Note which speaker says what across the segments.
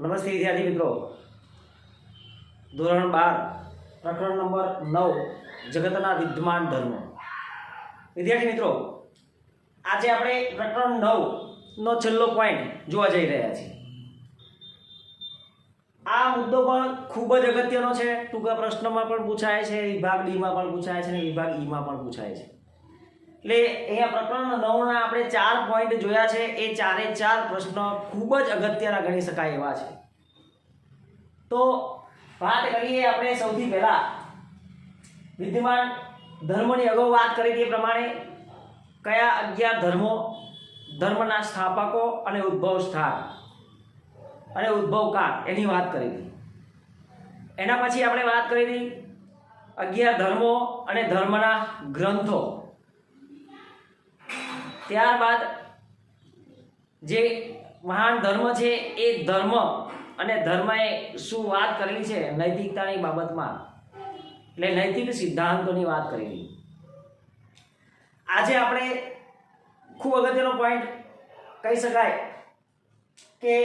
Speaker 1: નમસ્તે વિદ્યાર્થી મિત્રો, ધોરણ 12 પ્રકરણ નંબર 9 જગતના વિદ્યમાન ધર્મો. વિદ્યાર્થી મિત્રો, આજે આપણે પ્રકરણ 9 નો છેલ્લો પોઈન્ટ જોવા જઈ રહ્યા છીએ. આ મુદ્દો પણ ખૂબ જ અગત્યનો છે. ટૂંકા પ્રશ્નમાં પણ પૂછાય છે, વિભાગ ડી માં પણ પૂછાય છે અને વિભાગ ઈ માં પણ પૂછાય છે. એટલે અહીંયા પ્રકરણ 9 ના આપણે 4 પોઈન્ટ જોયા છે. એ ચારે ચાર પ્રશ્નો ખૂબ જ અગત્યના ગણી શકાય એવા છે. તો વાત કરીએ આપણે સૌથી પહેલા વિદ્યમાન ધર્મોની અગાઉ વાત કરી તે પ્રમાણે કયા 11 ધર્મો, ધર્મના સ્થાપકો અને ઉદ્ભવ સ્થાન અને ઉદ્ભવ કાળ એની વાત કરી હતી. એના પછી આપણે વાત કરી હતી 11 ધર્મો અને ધર્મના ગ્રંથો. ત્યારબાદ જે મહાન ધર્મ છે એ ધર્મ અને ધર્મએ શું વાત કરેલી છે નૈતિકતાની બાબતમાં, એટલે નૈતિક સિદ્ધાંતોની વાત કરેલી. આજે આપણે ખૂબ અગત્યનો પોઈન્ટ કહી શકાય કે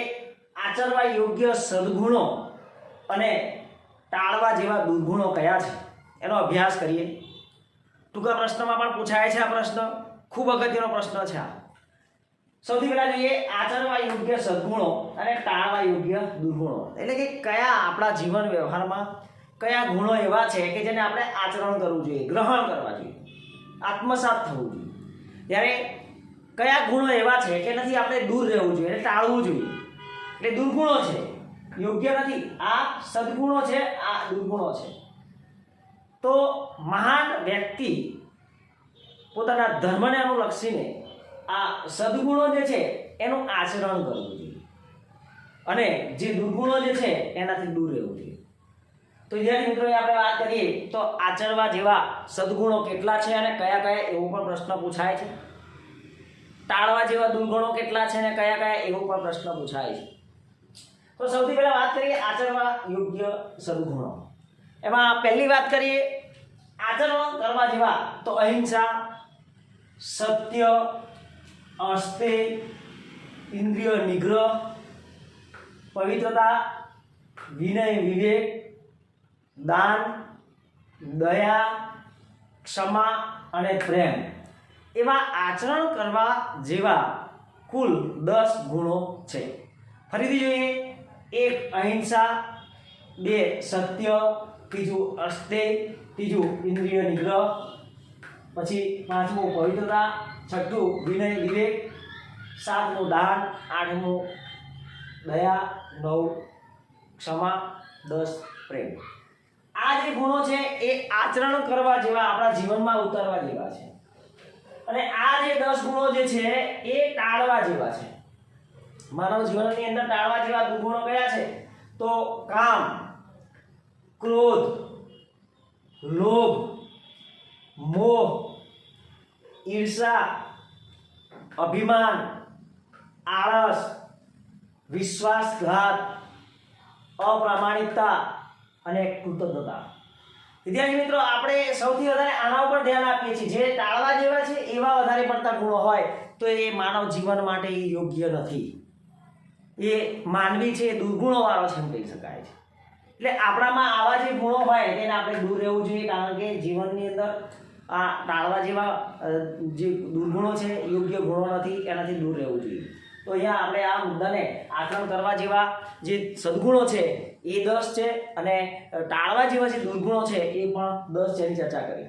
Speaker 1: આચરવા યોગ્ય સદગુણો અને ટાળવા જેવા દુર્ગુણો કયા છે એનો અભ્યાસ કરીએ. ટૂંકા પ્રશ્નમાં પણ પૂછાય છે આ પ્રશ્ન, ખૂબ અગત્યનો પ્રશ્ન છે આ. સૌથી પહેલા જોઈએ આચરવા યોગ્ય સદગુણો અને ટાળવા યોગ્ય દુર્ગુણો. એટલે કે કયા આપણા જીવન વ્યવહારમાં કયા ગુણો એવા છે કે જેને આપણે આચરણ કરવું જોઈએ, ગ્રહણ કરવા જોઈએ, આત્મસાત થવું જોઈએ. ત્યારે કયા ગુણો એવા છે કે નથી આપણે દૂર રહેવું જોઈએ, એટલે ટાળવું જોઈએ. એટલે દુર્ગુણો છે, યોગ્ય નથી. આ સદગુણો છે, આ દુર્ગુણો છે. તો મહાન વ્યક્તિ પોતાના ધર્મને અનુલક્ષીને આ સદગુણો જે છે એનું આચરણ કરવું જોઈએ અને જે દુર્ગુણો જે છે એનાથી દૂર રહેવું જોઈએ. તો વિદ્યાર્થી મિત્રો, આપણે વાત કરીએ તો આચરવા જેવા સદગુણો કેટલા છે અને કયા કયા એવો પણ પ્રશ્ન પૂછાય છે. ટાળવા જેવા દુર્ગુણો કેટલા છે અને કયા કયા એવો પણ પ્રશ્ન પૂછાય છે. તો સૌથી પહેલા વાત કરીએ આચરવા યોગ્ય સદગુણો. એમાં પહેલી વાત કરીએ આચરણ કરવા જેવા તો અહિંસા, સત્ય, અસ્તેય, ઇન્દ્રિય નિગ્રહ, પવિત્રતા, વિનય, વિવેક, દાન, દયા, ક્ષમા અને પ્રેમ એવા આચરણ કરવા જેવા કુલ 10 ગુણો છે. ફરીથી જોઈએ. 1 અહિંસા, 2 સત્ય, 3 અસ્તેય, 3 ઇન્દ્રિય નિગ્રહ, પછી 5 પવિત્રતા, 6 વિનય વિવેક, 7 દાન, 8 દયા, 9 ક્ષમા, 10 પ્રેમ. આ જે ગુણો છે એ આચરણ કરવા જેવા, આપણા જીવનમાં ઉતારવા જેવા છે. અને આ જે 10 ગુણો જે છે એ ટાળવા જેવા છે. માનવ જીવનની અંદર ટાળવા જેવા દુર્ગુણો કયા છે? તો કામ, ક્રોધ, લોભ, મોહ, ઈર્ષા, અભિમાન, આળસ, વિશ્વાસઘાત, અપ્રામાણિકતા અને કૃતજ્ઞતા. વિદ્યાર્થી મિત્રો, આપણે સૌથી વધારે આના ઉપર ધ્યાન આપીએ છીએ. જે ટાળવા જેવા છે એવા વધારે પડતા ગુણો હોય તો એ માનવ જીવન માટે યોગ્ય નથી. એ માનવી છે એ દુર્ગુણો વાળો છે એમ કહી શકાય છે. એટલે આપણામાં આવા જે ગુણો હોય તેને આપણે દૂર રહેવું જોઈએ, કારણ કે જીવનની અંદર આ ટાળવા જેવા જે દુર્ગુણો છે, યોગ્ય ગુણો નથી, એનાથી દૂર રહેવું જોઈએ. તો અહીંયા આપણે આ મુદ્દાને આચરણ કરવા જેવા જે સદગુણો છે એ 10 છે અને ટાળવા જેવા જે દુર્ગુણો છે એ પણ 10 છે એની ચર્ચા કરી.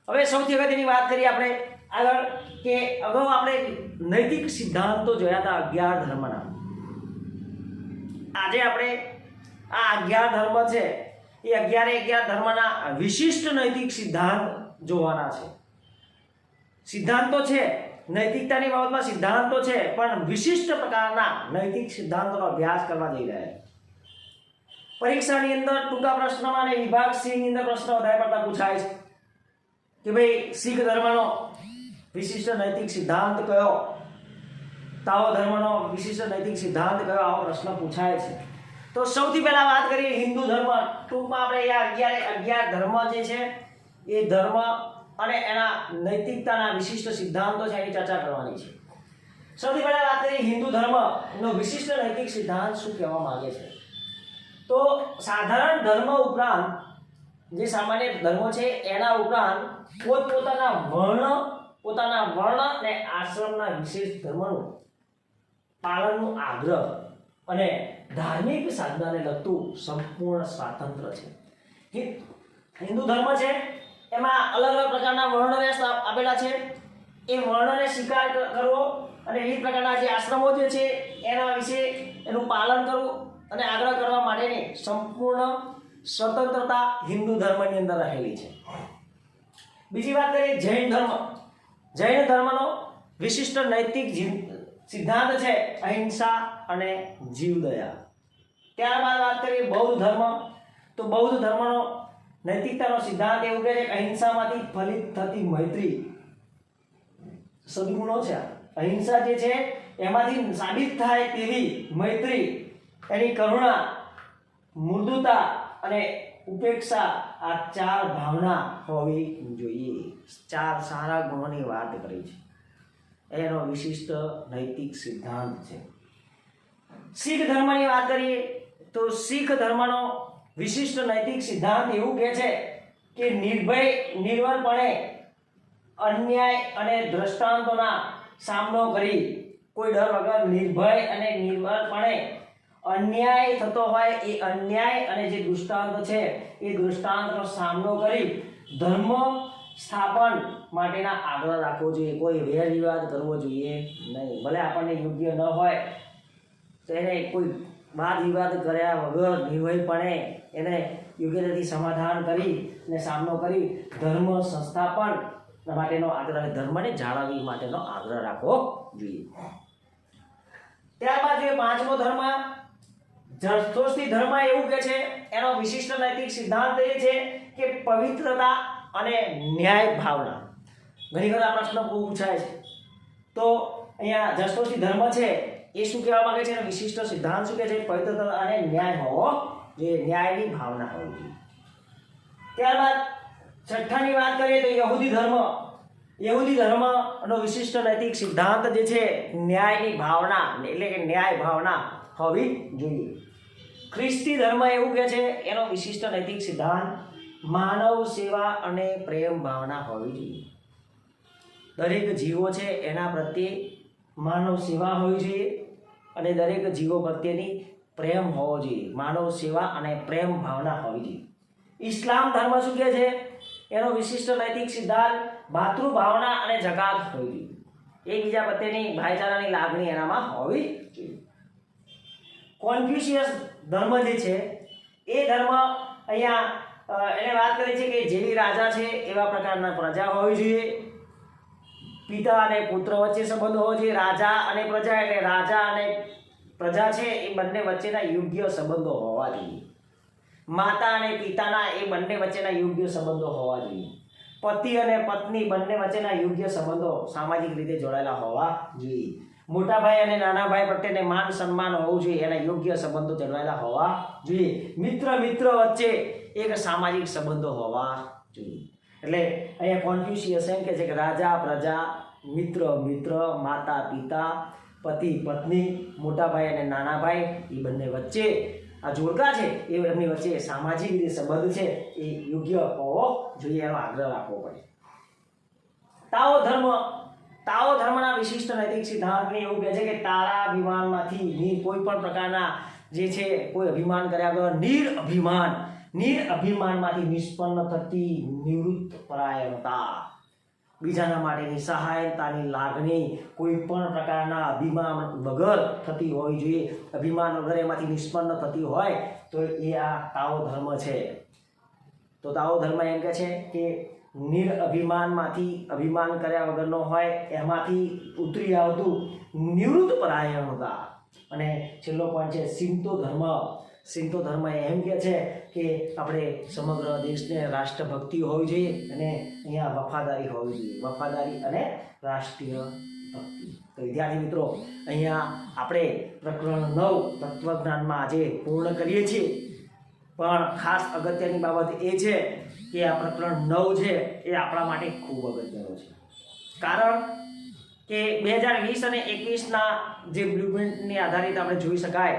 Speaker 1: હવે સૌથી અગત્યની વાત કરીએ આપણે આગળ કે અગાઉ આપણે નૈતિક સિદ્ધાંતો જોયા હતા 11 ધર્મના. આજે આપણે આ 11 ધર્મ છે એ 11 ધર્મના વિશિષ્ટ નૈતિક સિદ્ધાંત જોવાના છે. સિદ્ધાંતો છે, નૈતિકતાની બાબતમાં સિદ્ધાંતો છે, પણ વિશિષ્ટ પ્રકારના નૈતિક સિદ્ધાંતોનો અભ્યાસ કરવા જઈ રહ્યા છે. પરીક્ષાની અંદર ટૂંકા પ્રશ્નમાં અને વિભાગ સી ની અંદર પ્રશ્ન વધારે પડતા પૂછાય છે કે ભાઈ શીખ ધર્મનો વિશિષ્ટ નૈતિક સિદ્ધાંત કયો, તાઓ ધર્મનો વિશિષ્ટ નૈતિક સિદ્ધાંત કયો, આવો પ્રશ્ન પૂછાય છે. તો સૌથી પહેલા વાત કરીએ હિન્દુ ધર્મ. ટૂંકમાં આપણે આ 11 ધર્મ જે છે એ ધર્મ અને એના નૈતિકતાના વિશિષ્ટ સિદ્ધાંતો છે એની ચર્ચા કરવાની છે. સૌથી પહેલા વાત કરીએ હિન્દુ ધર્મનો વિશિષ્ટ નૈતિક સિદ્ધાંત શું કહેવા માંગે છે. તો સાધારણ ધર્મ ઉપરાંત જે સામાન્ય ધર્મો છે એના ઉપરાંત પોતાના વર્ણ અને આશ્રમના વિશેષ ધર્મનું પાલનનું આગ્રહ અને ધાર્મિક સાધનાને લગતું સંપૂર્ણ સ્વાતંત્ર્ય છે. હિન્દુ ધર્મ છે એમાં અલગ અલગ પ્રકારના વર્ણવ્યસ્ત આપેલા છે. એ વર્ણને સ્વીકાર કરવો અને વિવિધ પ્રકારના જે આશ્રમો જે છે એના વિશે એનું પાલન કરવું અને આગ્રહ કરવા માટેની સંપૂર્ણ સ્વતંત્રતા હિન્દુ ધર્મની અંદર રહેલી છે. બીજી વાત કરીએ જૈન ધર્મ. જૈન ધર્મનો વિશિષ્ટ નૈતિક સિદ્ધાંત છે અહિંસા અને જીવદયા. ત્યારબાદ વાત કરીએ બૌદ્ધ ધર્મ. તો બૌદ્ધ ધર્મનો નૈતિકતાનો સિદ્ધાંત એવું કહે છે કે અહિંસામાંથી ફલિત થતી મૈત્રી સદગુણો છે. અહિંસા જે છે એમાંથી સાબિત થાય તેવી મૈત્રી, એની કરુણા, મૃદુતા અને ઉપેક્ષા, આ 4 ભાવના હોવી જોઈએ. 4 સારા ગુણોની વાત કરી છે. એનો વિશિષ્ટ નૈતિક સિદ્ધાંત છે. શીખ ધર્મની વાત કરીએ તો શીખ ધર્મનો વિશિષ્ટ નૈતિક સિદ્ધાંત એવું કહે છે કે નિર્ભયપણે અન્યાય અને દ્રષ્ટાંતોના સામનો કરી, કોઈ ડર વગર નિર્ભય અને નિર્ભયપણે અન્યાય થતો હોય એ અન્યાય અને જે દૃષ્ટાંત છે એ દૃષ્ટાંતનો સામનો કરી ધર્મ સ્થાપન માટેના આગ્રહ રાખવો જોઈએ. કોઈ વેર વિવાદ કરવો જોઈએ નહીં. ભલે આપણને યોગ્ય ન હોય તો એને કોઈ વાદ વિવાદ કર્યા વગર નિર્ભયપણે એને યોગ્યતાથી સમાધાન કરી અને સામનો કરી ધર્મ સંસ્થાપન માટેનો આગ્રહ, ધર્મને જાળવવી માટેનો આગ્રહ રાખવો જોઈએ. ત્યારબાદ જે 5મો ધર્મ ઝરથુસ્ત્રી ધર્મ એવું કહે છે, એનો વિશિષ્ટ નૈતિક સિદ્ધાંત એ છે કે પવિત્રતા અને ન્યાય ભાવના. ઘણી વાર આ પ્રશ્ન બહુ પૂછાય છે. તો અહીંયા ઝરથુસ્ત્રી ધર્મ છે એ શું કહેવા માંગે છે, એનો વિશિષ્ટ સિદ્ધાંત શું કહે છે, પવિત્રતા અને ન્યાય હોવો જોઈએ, ન્યાયની ભાવના હોવી જોઈએ. ત્યારબાદ 6ઠાની વાત કરીએ તો યહૂદી ધર્મ. યહૂદી ધર્મનો વિશિષ્ટ નૈતિક સિદ્ધાંત જે છે ન્યાયની ભાવના, એટલે કે ન્યાય ભાવના હોવી જોઈએ. ખ્રિસ્તી ધર્મ એવું કહે છે એનો વિશિષ્ટ નૈતિક સિદ્ધાંત માનવ સેવા અને પ્રેમ ભાવના હોવી જોઈએ. દરેક જીવો છે એના પ્રત્યે માનવ સેવા હોવી જોઈએ અને દરેક જીવો પ્રત્યેની પ્રેમ હોવો જોઈએ. માનવ સેવા અને પ્રેમ ભાવના હોવી જોઈએ. ઇસ્લામ ધર્મ શું કહે છે, એનો વિશિષ્ટ નૈતિક સિદ્ધાંત ભાતૃભાવના અને જકાત હોવી જોઈએ. એકબીજા પ્રત્યેની ભાઈચારાની લાગણી એનામાં હોવી જોઈએ. કોન્ફ્યુશિયસ ધર્મ જે છે એ ધર્મ અહીંયા એને વાત કરી છે કે જેવી રાજા છે એવા પ્રકારના પ્રજા હોવી જોઈએ. પિતા અને પુત્ર વચ્ચે સંબંધ હોવો જોઈએ. રાજા અને પ્રજા એટલે રાજા અને પ્રજા છે એ બંને વચ્ચેના યોગ્ય સંબંધો હોવા જોઈએ. માતા અને પિતાના એ બંને વચ્ચેના યોગ્ય સંબંધો હોવા જોઈએ. પતિ અને પત્ની બંને વચ્ચેના યોગ્ય સંબંધો સામાજિક રીતે જોડાયેલા હોવા જોઈએ. મોટા ભાઈ અને નાના ભાઈ પ્રત્યેને માન સન્માન હોવું જોઈએ, એના યોગ્ય સંબંધો જળવાયેલા હોવા જોઈએ. મિત્ર વચ્ચે એક સામાજિક સંબંધો હોવા જોઈએ. એટલે અહીંયા કોન્ફ્યુશિયસ એમ કહે છે કે રાજા પ્રજા, મિત્ર માતા પિતા, પતિ પત્ની, મોટા ભાઈ અને નાના ભાઈ એ બંને વચ્ચે આ જોડકા છે એ એમની વચ્ચે સામાજિક રીતે સંબંધ છે એ યોગ્ય હોવો જોઈએ, એનો આગ્રહ રાખવો પડે. તાઓ ધર્મના વિશિષ્ટ નૈતિક સિદ્ધાંતને એવું કહે છે કે તારા અભિમાનમાંથી કોઈ પણ પ્રકારના જે છે કોઈ અભિમાન કર્યા વગર નિરઅભિમાનમાંથી નિષ્પન્ન થતી નિવૃત્ત પરાયણતા, બીજાના માટેની સહાયતાની લાગણી કોઈ પણ પ્રકારના અભિમાન વગર થતી હોવી જોઈએ. અભિમાન વગર એમાંથી નિષ્પન્ન થતી હોય તો એ આ તાઓ ધર્મ છે. તો તાઓ ધર્મ એમ કહે છે કે નિરઅભિમાનમાંથી અભિમાન કર્યા વગરનો હોય એમાંથી ઉતરી આવતું નિવૃત્ત પરાયણતા. અને છેલ્લો પોઈન્ટ છે શિન્તો ધર્મ. શિન્તો ધર્મ એમ કહે છે કે આપણે સમગ્ર દેશને રાષ્ટ્રભક્તિ હોવી જોઈએ અને અહીંયા વફાદારી હોવી જોઈએ. વફાદારી અને રાષ્ટ્રીય ભક્તિ. તો વિદ્યાર્થી મિત્રો, અહીંયા આપણે પ્રકરણ 9 તત્વજ્ઞાનમાં આજે પૂર્ણ કરીએ છીએ. પણ ખાસ અગત્યની બાબત એ છે કે આ પ્રકરણ 9 છે એ આપણા માટે ખૂબ અગત્યનું છે. કારણ કે 2020 અને 21ના જે બ્લુપ્રિન્ટની આધારિત આપણે જોઈ શકાય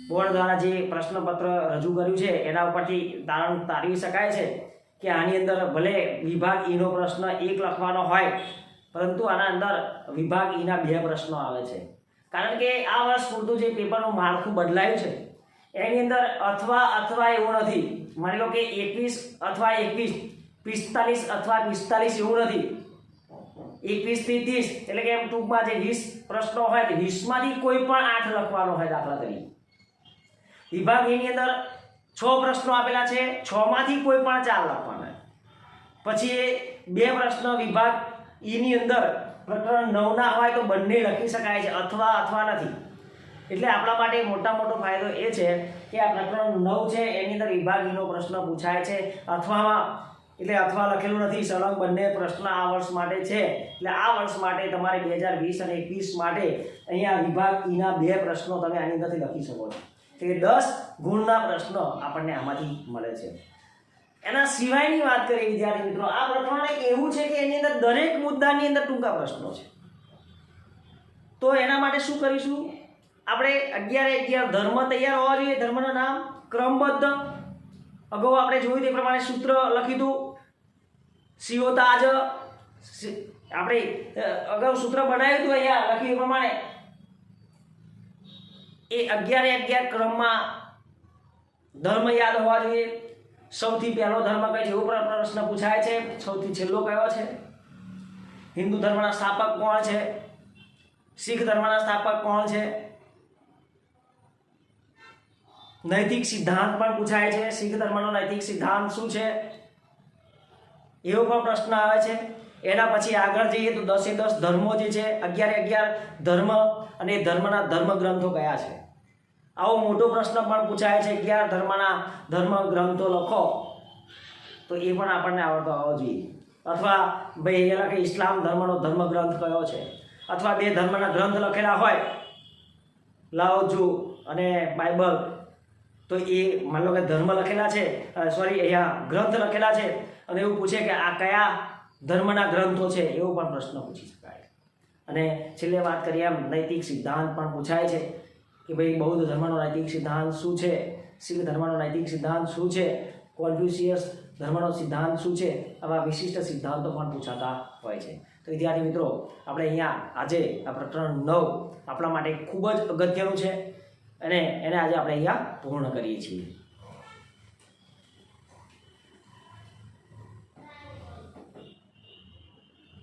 Speaker 1: બોર્ડ દ્વારા જે પ્રશ્નપત્ર રજૂ કર્યું છે એના ઉપરથી તારણ તારવી શકાય છે કે આની અંદર ભલે વિભાગ ઈનો પ્રશ્ન 1 લખવાનો હોય, પરંતુ આના અંદર વિભાગ ઈના 2 પ્રશ્નો આવે છે. કારણ કે આ વર્ષ પૂરતું જે પેપરનું માળખું બદલાયું છે એની અંદર અથવા એવું નથી. માની લો કે 21 અથવા 21, 45 અથવા 45 એવું નથી. 21 થી 30 એટલે કે એમ ટૂંકમાં જે 20 પ્રશ્નો હોય તે 20માંથી કોઈ પણ 8 લખવાનો હોય. દાખલા તરીકે વિભાગ ઈની અંદર 6 પ્રશ્નો આપેલા છે, 6માંથી કોઈ પણ 4 લખવાના. પછી એ 2 પ્રશ્ન વિભાગ ઈની અંદર પ્રકરણ 9ના હોય તો બંને લખી શકાય છે, અથવા નથી. એટલે આપણા માટે મોટો ફાયદો એ છે કે આ પ્રકરણ 9 છે એની અંદર વિભાગ ઈનો પ્રશ્ન પૂછાય છે અથવામાં, એટલે અથવા લખેલું નથી. સળંગ બંને પ્રશ્ન આ વર્ષ માટે છે. એટલે આ વર્ષ માટે તમારે 2020 અને 21 માટે અહીંયા વિભાગ ઈના 2 પ્રશ્નો તમે આની અંદરથી લખી શકો છો. એટલે 10 ગુણના પ્રશ્નો આપણને આમાંથી મળે છે. એના સિવાયની વાત કરીએ વિદ્યાર્થી મિત્રો, આ પ્રકરણ એક એવું છે કે એની અંદર દરેક મુદ્દાની અંદર ટૂંકા પ્રશ્નો છે. તો એના માટે શું કરીશું આપણે? 11 ધર્મ તૈયાર હોવા જોઈએ. ધર્મના નામ ક્રમબદ્ધ અગાઉ આપણે જોયું તે પ્રમાણે સૂત્ર લખ્યું હતું. સિયોતાજ આપણે અગાઉ સૂત્ર બનાવ્યું હતું, અહીંયા લખ્યું એ પ્રમાણે એ 11 ક્રમમાં ધર્મ યાદ હોવા જોઈએ. સૌથી પહેલો ધર્મ કયો છે એવો પ્રશ્ન પૂછાય છે. સૌથી છેલ્લો કયો છે? હિન્દુ ધર્મના સ્થાપક કોણ છે? શીખ ધર્મના સ્થાપક કોણ છે? નૈતિક સિદ્ધાંત પણ પૂછાય છે. શીખ ધર્મનો નૈતિક સિદ્ધાંત શું છે એવો પણ પ્રશ્ન આવે છે. એના પછી આગળ જઈએ તો 10 ધર્મો જે છે, 11 ધર્મ અને ધર્મના ધર્મગ્રંથો કયા છે. આવો મોટો પ્રશ્ન પણ પૂછાય છે. 11 ધર્મના ધર્મગ્રંથો લખો, તો એ પણ આપણને આવડતો આવવો જોઈએ. અથવા ભાઈ એ લખે ઇસ્લામ ધર્મનો ધર્મગ્રંથ કયો છે, અથવા 2 ધર્મના ગ્રંથ લખેલા હોય, લાઓ ત્ઝુ અને બાઇબલ, તો એ માની લો કે ધર્મ લખેલા છે, અહીંયા ગ્રંથ લખેલા છે, અને એવું પૂછે કે આ કયા ધર્મના ગ્રંથો છે, એવો પણ પ્રશ્ન પૂછી શકાય. અને છેલ્લે વાત કરીએ એમ નૈતિક સિદ્ધાંત પણ પૂછાય છે કે ભાઈ બૌદ્ધ ધર્મનો નૈતિક સિદ્ધાંત શું છે, શીખ ધર્મનો નૈતિક સિદ્ધાંત શું છે, કોન્ફ્યુશિયસ ધર્મનો સિદ્ધાંત શું છે. આવા વિશિષ્ટ સિદ્ધાંતો પણ પૂછાતા હોય છે. તો વિદ્યાર્થી મિત્રો, આપણે અહીંયા આજે આ પ્રકરણ 9 આપણા માટે ખૂબ જ અગત્યનું છે અને એને આજે આપણે અહીંયા પૂર્ણ કરીએ છીએ.